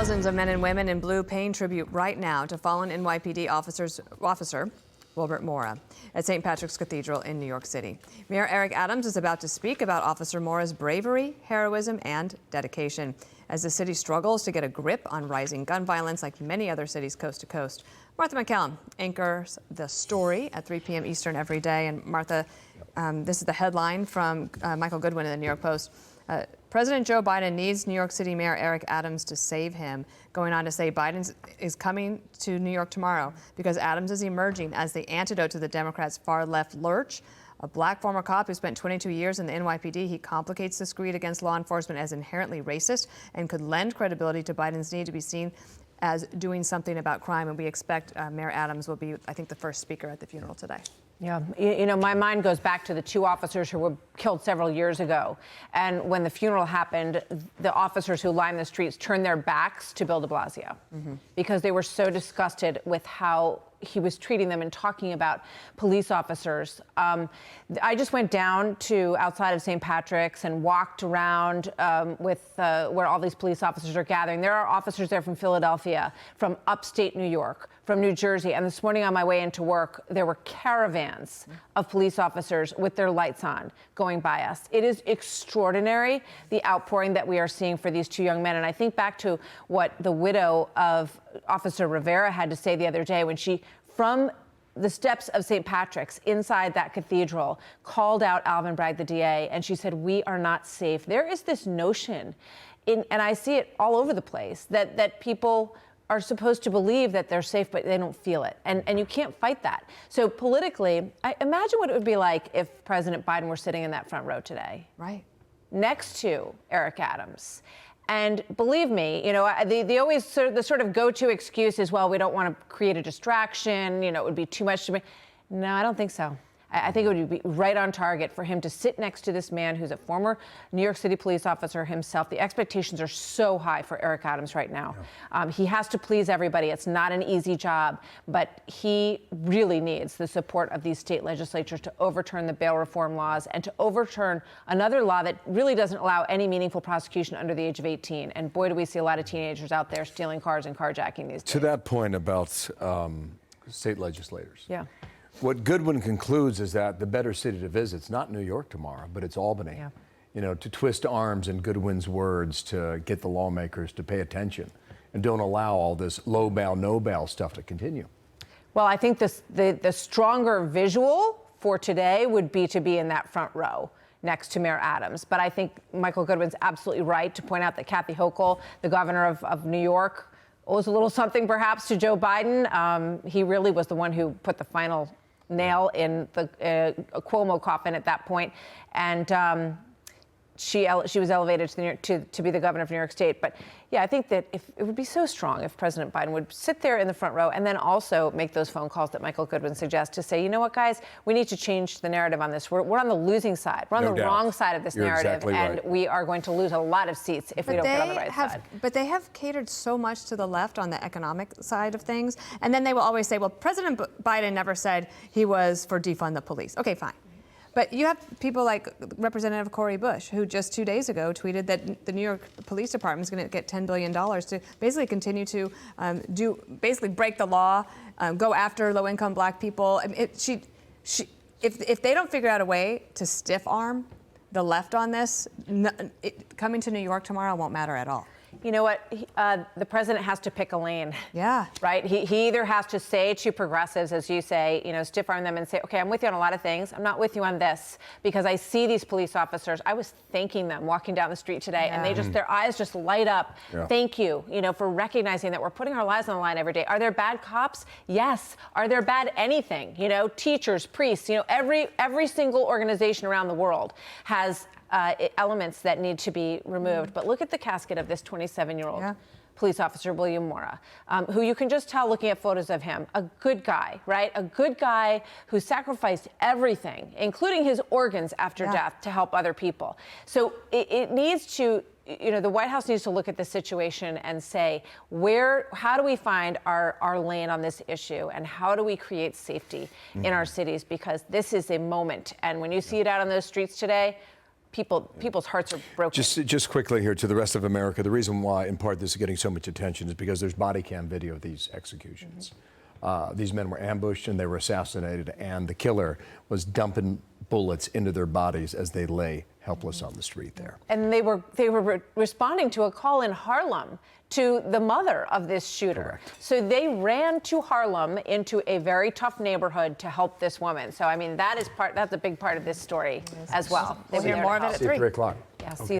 Thousands of men and women in blue paying tribute right now to fallen NYPD officer Wilbert Mora at St. Patrick's Cathedral in New York City. Mayor Eric Adams is about to speak about Officer Mora's bravery, heroism, and dedication as the city struggles to get a grip on rising gun violence like many other cities coast to coast. Martha MacCallum anchors the story at 3 p.m. Eastern every day. And Martha, this is the headline from Michael Goodwin in the New York Post. President Joe Biden needs New York City Mayor Eric Adams to save him. Going on to say Biden is coming to New York tomorrow because Adams is emerging as the antidote to the Democrats' far-left lurch. A black former cop who spent 22 years in the NYPD, he complicates the screed against law enforcement as inherently racist and could lend credibility to Biden's need to be seen as doing something about crime. And we expect Mayor Adams will be, I think, the first speaker at the funeral today. Yeah, you know, my mind goes back to the two officers who were killed several years ago. And when the funeral happened, the officers who lined the streets turned their backs to Bill de Blasio because they were so disgusted with how he was treating them and talking about police officers. I just went down to outside of St. Patrick's and walked around with where all these police officers are gathering. There are officers there from Philadelphia, from upstate New York, from New Jersey. And this morning on my way into work, there were caravans of police officers with their lights on going by us. It is extraordinary, the outpouring that we are seeing for these two young men. And I think back to what the widow of Officer Rivera had to say the other day when she, from the steps of St. Patrick's inside that cathedral, called out Alvin Bragg, the DA, and she said, "We are not safe." There is this notion, and I see it all over the place, that people are supposed to believe that they're safe, but they don't feel it. And you can't fight that. So politically, I imagine what it would be like if President Biden were sitting in that front row today. Right. Next to Eric Adams. And believe me, you know, the always the sort of go-to excuse is, well, we don't want to create a distraction, you know, it would be too much to me. No, I don't think so. I think it would be right on target for him to sit next to this man who's a former New York City police officer himself. The expectations are so high for Eric Adams right now. Yeah. He has to please everybody. It's not an easy job, but he really needs the support of these state legislatures to overturn the bail reform laws and to overturn another law that really doesn't allow any meaningful prosecution under the age of 18. And boy, do we see a lot of teenagers out there stealing cars and carjacking these days. To that point about state legislators. Yeah. What Goodwin concludes is that the better city to visit is not New York tomorrow, but it's Albany. Yeah. You know, to twist arms, in Goodwin's words, to get the lawmakers to pay attention and don't allow all this low bail, no bail stuff to continue. Well, I think the stronger visual for today would be to be in that front row next to Mayor Adams. But I think Michael Goodwin's absolutely right to point out that Kathy Hochul, the governor of New York, owes a little something perhaps to Joe Biden. He really was the one who put the final nail in the Cuomo coffin at that point. And she was elevated to be the governor of New York State. But yeah, I think that it would be so strong if President Biden would sit there in the front row and then also make those phone calls that Michael Goodwin suggests to say, you know what, guys, we need to change the narrative on this. We're on the losing side. We're on the wrong side of this narrative. Exactly and right. We are going to lose a lot of seats if we don't get on the right side. But they have catered so much to the left on the economic side of things. And then they will always say, well, President Biden never said he was for defund the police. Okay, fine. But you have people like Representative Cori Bush, who just 2 days ago tweeted that the New York Police Department is going to get $10 billion to basically continue to basically break the law, go after low-income black people. I mean, if they don't figure out a way to stiff arm the left on this, coming to New York tomorrow won't matter at all. You know what? The president has to pick a lane. Yeah. Right? He either has to say to progressives, as you say, you know, stiff arm them and say, okay, I'm with you on a lot of things. I'm not with you on this because I see these police officers. I was thanking them walking down the street today and their eyes just light up. Yeah. Thank you, you know, for recognizing that we're putting our lives on the line every day. Are there bad cops? Yes. Are there bad anything? You know, teachers, priests, you know, every single organization around the world has elements that need to be removed. But look at the casket of this 27-year-old police officer, William Mora, who you can just tell looking at photos of him, a good guy, right? A good guy who sacrificed everything, including his organs after death, to help other people. So it needs to, you know, the White House needs to look at the situation and say, how do we find our lane on this issue, and how do we create safety in our cities? Because this is a moment. And when you see it out on those streets today, people's hearts are broken. Just quickly here to the rest of America, the reason why, in part, this is getting so much attention is because there's body cam video of these executions. These men were ambushed and they were assassinated, and the killer was dumping bullets into their bodies as they lay helpless on the street there. And they were responding to a call in Harlem to the mother of this shooter. Correct. So they ran to Harlem, into a very tough neighborhood, to help this woman. So I mean, that's a big part of this story as well. We'll hear more of it at 3. 3 o'clock. Yeah, see